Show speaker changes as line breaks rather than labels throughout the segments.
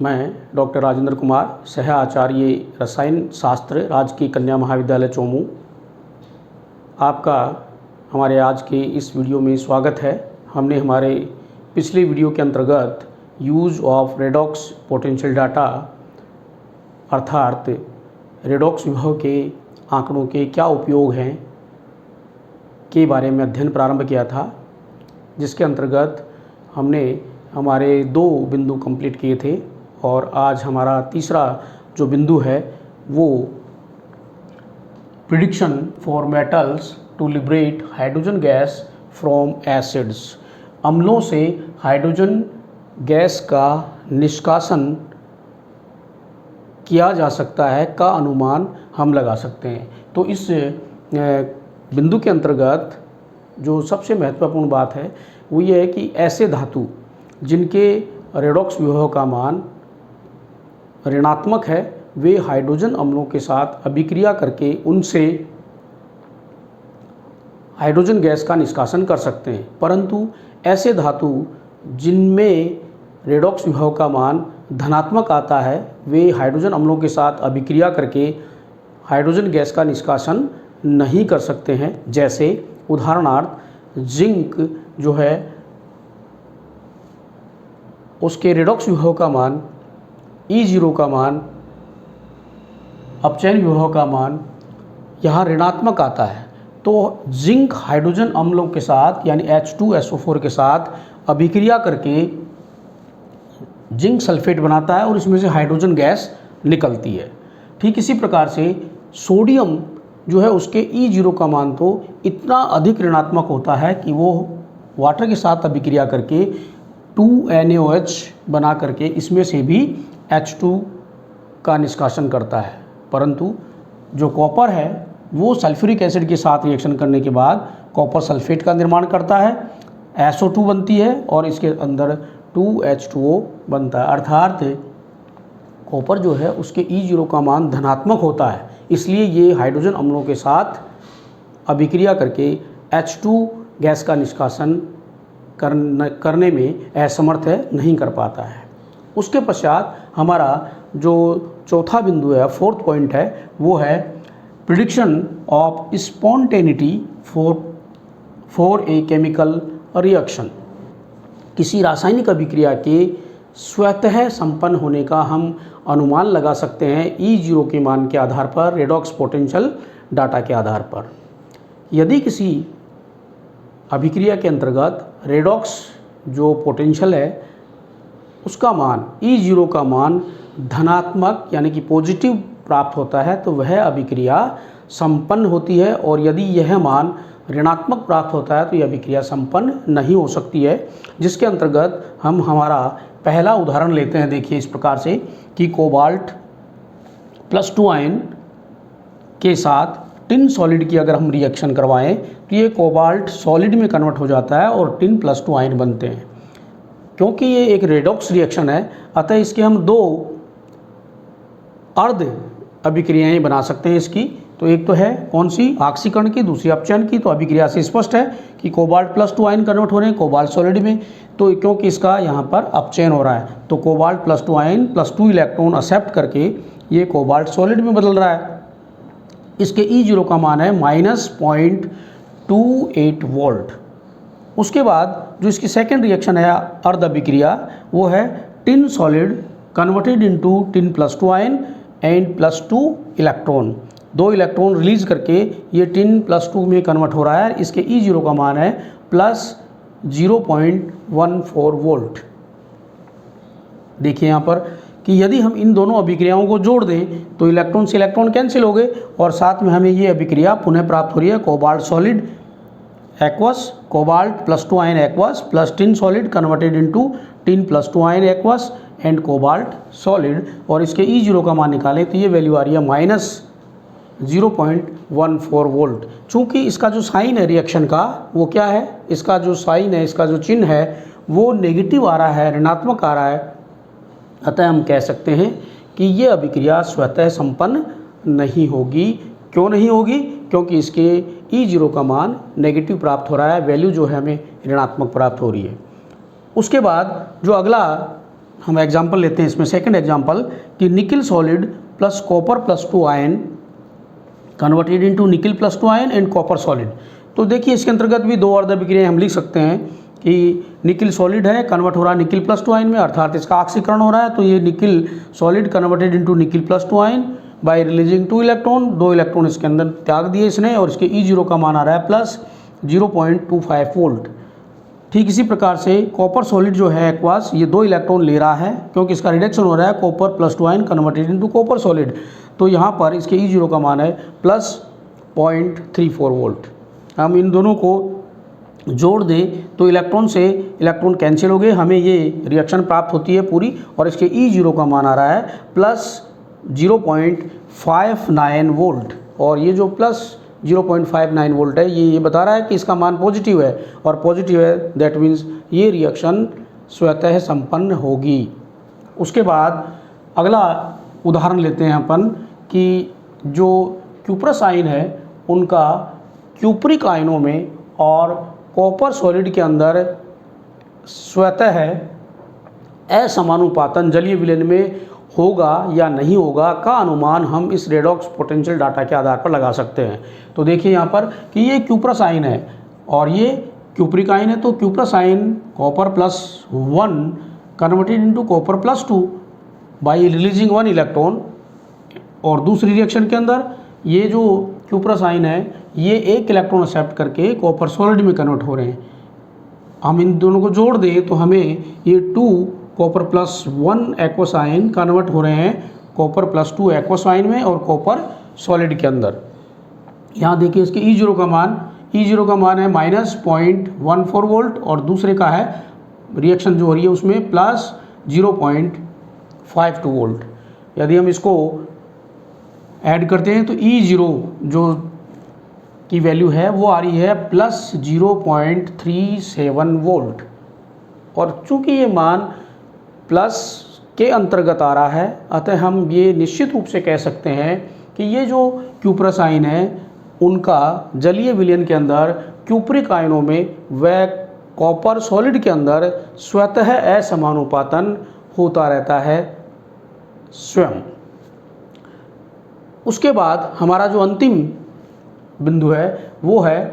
मैं डॉक्टर राजेंद्र कुमार, सह आचार्य रसायन शास्त्र, राजकीय कन्या महाविद्यालय चोमू, आपका हमारे आज के इस वीडियो में स्वागत है। हमने हमारे पिछले वीडियो के अंतर्गत use of redox potential data अर्थात रेडॉक्स विभव के आंकड़ों के क्या उपयोग हैं के बारे में अध्ययन प्रारंभ किया था, जिसके अंतर्गत हमने हमारे 2 बिंदु कंप्लीट किए थे और आज हमारा तीसरा जो बिंदु है वो prediction for metals to liberate hydrogen gas from acids. अम्लों से हाइड्रोजन गैस का निष्कासन किया जा सकता है का अनुमान हम लगा सकते हैं। तो इस बिंदु के अंतर्गत जो सबसे महत्वपूर्ण बात है वो ये है कि ऐसे धातु जिनके रेडॉक्स विभव का मान ऋणात्मक है वे हाइड्रोजन अम्लों के साथ अभिक्रिया करके उनसे हाइड्रोजन गैस का निष्कासन कर सकते हैं, परंतु ऐसे धातु जिनमें रेडॉक्स विभव का मान धनात्मक आता है वे हाइड्रोजन अम्लों के साथ अभिक्रिया करके हाइड्रोजन गैस का निष्कासन नहीं कर सकते हैं। जैसे उदाहरणार्थ जिंक जो है उसके रेडॉक्स विभव का मान E0 का मान, अपचयन विभव का मान यहाँ ऋणात्मक आता है, तो जिंक हाइड्रोजन अम्लों के साथ यानी H2SO4 के साथ अभिक्रिया करके जिंक सल्फेट बनाता है और इसमें से हाइड्रोजन गैस निकलती है। ठीक इसी प्रकार से सोडियम जो है उसके E0 का मान तो इतना अधिक ऋणात्मक होता है कि वो वाटर के साथ अभिक्रिया करके 2NaOH बना करके इसमें से भी H2 का निष्कासन करता है, परंतु जो कॉपर है वो सल्फ्यूरिक एसिड के साथ रिएक्शन करने के बाद कॉपर सल्फेट का निर्माण करता है, SO2 बनती है और इसके अंदर 2H2O बनता है। अर्थात कॉपर जो है उसके E0 का मान धनात्मक होता है, इसलिए ये हाइड्रोजन अम्लों के साथ अभिक्रिया करके H2 गैस का निष्कासन करने में असमर्थ है, नहीं कर पाता है। उसके पश्चात हमारा जो चौथा बिंदु है, 4th पॉइंट है, वो है prediction of spontaneity for a chemical reaction. किसी रासायनिक अभिक्रिया के स्वतः संपन्न होने का हम अनुमान लगा सकते हैं E0 के मान के आधार पर, रेडॉक्स पोटेंशियल डाटा के आधार पर। यदि किसी अभिक्रिया के अंतर्गत रेडॉक्स जो पोटेंशियल है उसका मान E0 का मान धनात्मक यानी कि पॉजिटिव प्राप्त होता है तो वह अभिक्रिया संपन्न होती है, और यदि यह मान ऋणात्मक प्राप्त होता है तो यह अभिक्रिया संपन्न नहीं हो सकती है। जिसके अंतर्गत हम हमारा पहला उदाहरण लेते हैं। देखिए इस प्रकार से कि कोबाल्ट +2 आयन के साथ टिन सॉलिड की अगर हम रिएक्शन करवाएं तो ये कोबाल्ट सॉलिड में कन्वर्ट हो जाता है और टिन +2 आयन बनते हैं। क्योंकि ये एक रेडॉक्स रिएक्शन है अतः इसके हम 2 अर्ध अभिक्रियाएँ बना सकते हैं इसकी। तो एक तो है कौन सी, ऑक्सीकरण की, दूसरी अपचयन की। तो अभिक्रिया से स्पष्ट है कि कोबाल्ट +2 आयन कन्वर्ट हो रहे हैं कोबाल्ट सॉलिड में, तो क्योंकि इसका यहाँ पर अपचयन हो रहा है तो कोबाल्ट +2 आयन +2 इलेक्ट्रॉन एक्सेप्ट करके ये कोबाल्ट सॉलिड में बदल रहा है। इसके E0 का मान है -0.28 वोल्ट। उसके बाद जो इसकी सेकेंड रिएक्शन है अर्ध अभिक्रिया वो है tin solid converted into tin +2 ion and +2 electron. 2 electron release करके ये टिन +2 में कन्वर्ट हो रहा है। इसके E0 का मान है +0.14 वोल्ट। देखिए यहाँ पर कि यदि हम इन दोनों अभिक्रियाओं को जोड़ दें तो इलेक्ट्रॉन से इलेक्ट्रॉन कैंसिल हो गए और साथ में हमें ये अभिक्रिया पुनः प्राप्त हो रही है cobalt solid aqueous, cobalt +2 ion aqueous plus tin solid converted into tin +2 ion aqueous and cobalt solid. और इसके E0 का मान निकालें तो ये वैल्यू आ रही है -0.14 वोल्ट। चूँकि इसका जो साइन है रिएक्शन का वो क्या है, इसका जो साइन है, इसका जो चिन्ह है वो नेगेटिव आ रहा है, ऋणात्मक आ रहा है, अतः हम कह सकते हैं कि ये अभिक्रिया स्वतः संपन्न नहीं होगी। क्यों नहीं होगी? क्योंकि इसके E0 का मान नेगेटिव प्राप्त हो रहा है, वैल्यू जो है हमें ऋणात्मक प्राप्त हो रही है। उसके बाद जो अगला हम एग्जांपल लेते हैं इसमें, सेकंड एग्जांपल कि nickel solid plus copper plus 2 ion converted into nickel plus 2 ion and copper solid. तो देखिए इसके अंतर्गत भी दो अर्ध अभिक्रियाएं हम लिख सकते हैं कि निकिल सॉलिड है, कन्वर्ट हो रहा है निकिल प्लस 2 आयन में, अर्थात इसका ऑक्सीकरण हो रहा है, तो ये nickel solid converted into nickel plus 2 ion by releasing 2 electron, 2 electron इसके अंदर त्याग दिए इसने, और इसके E0 का मान आ रहा है प्लस 0.25 वोल्ट। ठीक इसी प्रकार से कॉपर सॉलिड जो है एक्वास, ये 2 इलेक्ट्रॉन ले रहा है क्योंकि इसका रिडक्शन हो रहा है copper plus 2 ion converted into copper solid, तो यहाँ पर इसके E0 का मान है प्लस 0.34 वोल्ट। हम इन दोनों को जोड़ दें तो इलेक्ट्रॉन से इलेक्ट्रॉन कैंसिल हो गए, हमें ये रिएक्शन प्राप्त होती है पूरी, और इसके E0 का मान आ रहा है प्लस 0.59 वोल्ट, और ये जो प्लस 0.59 वोल्ट है ये बता रहा है कि इसका मान पॉजिटिव है, और पॉजिटिव है दैट मीन्स ये रिएक्शन स्वतः संपन्न होगी। उसके बाद अगला उदाहरण लेते हैं अपन कि जो क्यूप्रस आयन है उनका क्यूप्रिक आयनों में और कॉपर सॉलिड के अंदर स्वतः असमानुपातन जलीय विलयन में होगा या नहीं होगा का अनुमान हम इस रेडॉक्स पोटेंशियल डाटा के आधार पर लगा सकते हैं। तो देखिए यहाँ पर कि ये क्यूप्रस आयन है और ये क्यूप्रिक आयन है, तो cuprous ion copper plus 1 converted into copper plus 2 bye releasing 1 electron, और दूसरी रिएक्शन के अंदर ये जो क्यूप्रस आयन है ये 1 इलेक्ट्रॉन एक्सेप्ट करके कॉपर सॉलिड में कन्वर्ट हो रहे हैं। हम इन दोनों को जोड़ दें तो हमें ये 2 copper plus 1 aqueous ion convert हो रहे हैं कॉपर प्लस 2 एक्वस आयन में और कॉपर सॉलिड के अंदर। यहाँ देखिए इसके E0 का मान है माइनस 0.14 वोल्ट, और दूसरे का है रिएक्शन जो हो रही है उसमें प्लस 0.52 वोल्ट। यदि हम इसको ऐड करते हैं तो E0 जो की वैल्यू है वो आ रही है प्लस 0.37 वोल्ट, और चूंकि ये मान प्लस के अंतर्गत आ रहा है अतः हम ये निश्चित रूप से कह सकते हैं कि ये जो क्यूप्रस आयन है उनका जलीय विलयन के अंदर क्यूप्रिक आयनों में व कॉपर सॉलिड के अंदर स्वतः असमानुपातन होता रहता है स्वयं। उसके बाद हमारा जो अंतिम बिंदु है वो है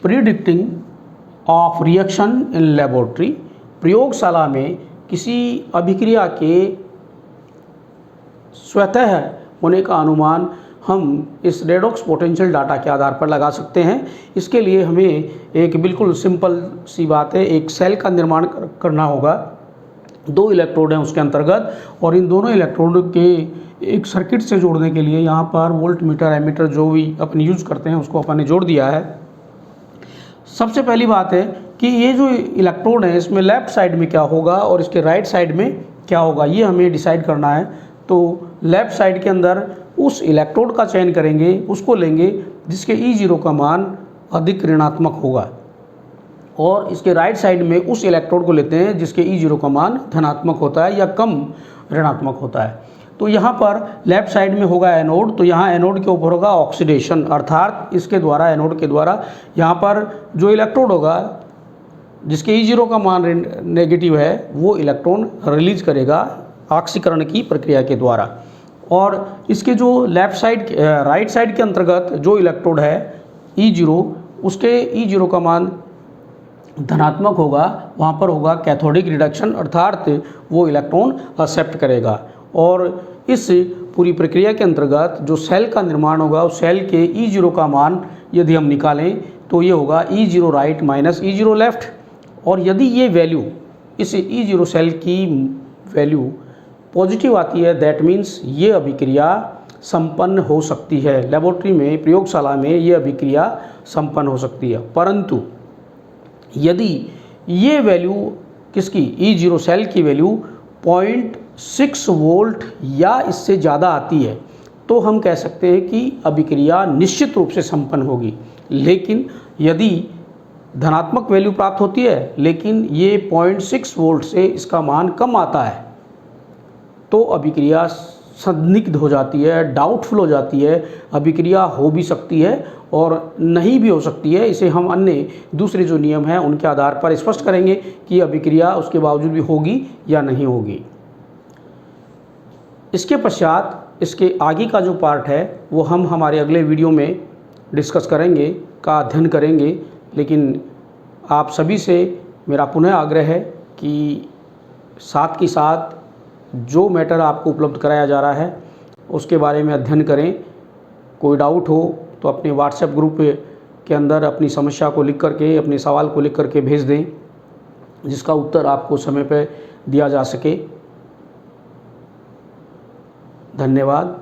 predicting of reaction in laboratory. प्रयोगशाला में किसी अभिक्रिया के स्वतः होने का अनुमान हम इस रेडॉक्स पोटेंशियल डाटा के आधार पर लगा सकते हैं। इसके लिए हमें एक बिल्कुल सिंपल सी बात है, एक सेल का निर्माण करना होगा। 2 इलेक्ट्रोड हैं उसके अंतर्गत, और इन दोनों इलेक्ट्रोड के एक सर्किट से जोड़ने के लिए यहाँ पर वोल्ट मीटर एमीटर जो भी अपन यूज़ करते हैं उसको अपन ने जोड़ दिया है। सबसे पहली बात है कि ये जो इलेक्ट्रोड है इसमें लेफ़्ट साइड में क्या होगा और इसके राइट साइड में क्या होगा ये हमें डिसाइड करना है। तो लेफ़्ट साइड के अंदर उस इलेक्ट्रोड का चयन करेंगे, उसको लेंगे जिसके E0 का मान अधिक ऋणात्मक होगा, और इसके राइट साइड में उस इलेक्ट्रोड को लेते हैं जिसके E0 का मान धनात्मक होता है या कम ऋणात्मक होता है। तो यहाँ पर लेफ़्ट साइड में होगा एनोड, तो यहाँ एनोड के ऊपर होगा ऑक्सीडेशन, अर्थात इसके द्वारा एनोड के द्वारा यहाँ पर जो इलेक्ट्रोड होगा जिसके E0 का मान नेगेटिव है वो इलेक्ट्रॉन रिलीज करेगा ऑक्सीकरण की प्रक्रिया के द्वारा, और इसके जो लेफ़्ट साइड राइट साइड के अंतर्गत जो इलेक्ट्रोड है E0 उसके E0 का मान धनात्मक होगा, वहाँ पर होगा कैथोडिक रिडक्शन, अर्थात वो इलेक्ट्रॉन एक्सेप्ट करेगा। और इस पूरी प्रक्रिया के अंतर्गत जो सेल का निर्माण होगा उस सेल के E0 का मान यदि हम निकालें तो ये होगा E0 right minus E0 left, और यदि ये वैल्यू इस E0 सेल की वैल्यू पॉजिटिव आती है दैट मीन्स ये अभिक्रिया संपन्न हो सकती है। लेबोरेटरी में प्रयोगशाला में ये अभिक्रिया संपन्न हो सकती है। परंतु यदि ये वैल्यू किसकी E0 सेल की वैल्यू 0.6 वोल्ट या इससे ज़्यादा आती है तो हम कह सकते हैं कि अभिक्रिया निश्चित रूप से संपन्न होगी। लेकिन यदि धनात्मक वैल्यू प्राप्त होती है लेकिन ये 0.6 वोल्ट से इसका मान कम आता है तो अभिक्रिया संदिग्ध हो जाती है, डाउटफुल हो जाती है, अभिक्रिया हो भी सकती है और नहीं भी हो सकती है। इसे हम अन्य दूसरे जो नियम हैं उनके आधार पर स्पष्ट करेंगे कि अभिक्रिया उसके बावजूद भी होगी या नहीं होगी। इसके पश्चात इसके आगे का जो पार्ट है वो हम हमारे अगले वीडियो में डिस्कस करेंगे, का अध्ययन करेंगे। लेकिन आप सभी से मेरा पुनः आग्रह है कि साथ के साथ जो मैटर आपको उपलब्ध कराया जा रहा है उसके बारे में अध्ययन करें। कोई डाउट हो तो अपने व्हाट्सएप ग्रुप के अंदर अपनी समस्या को लिख करके, अपने सवाल को लिख करके भेज दें, जिसका उत्तर आपको समय पर दिया जा सके। धन्यवाद।